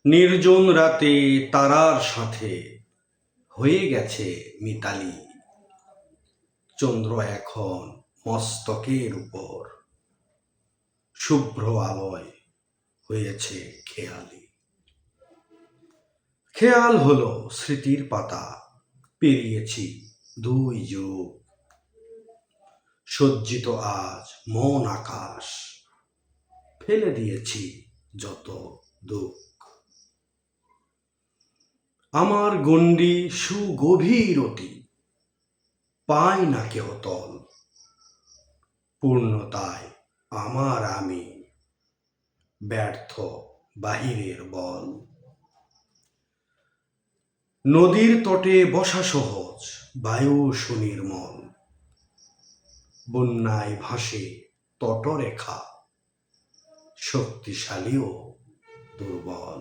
নির্জন রাতে তারার সাথে হয়ে গেছে মিতালি। চন্দ্র এখন মস্তকের উপর, শুভ্র আলোয় হয়েছে খেয়ালি। খেয়াল হলো স্মৃতির পাতা, পেরিয়েছি 2 যুগ। সজ্জিত আজ মন আকাশ, ফেলে দিয়েছি যত দুঃখ। আমার গণ্ডি সুগভীর অতি, পায় না কেহ তল। পূর্ণতায় আমার আমি, ব্যর্থ বাহিরের বল। নদীর তটে বসা সহজ, বায়ু সুনির্মল। বন্যায় ভাসে তটরেখা, শক্তিশালীও দুর্বল।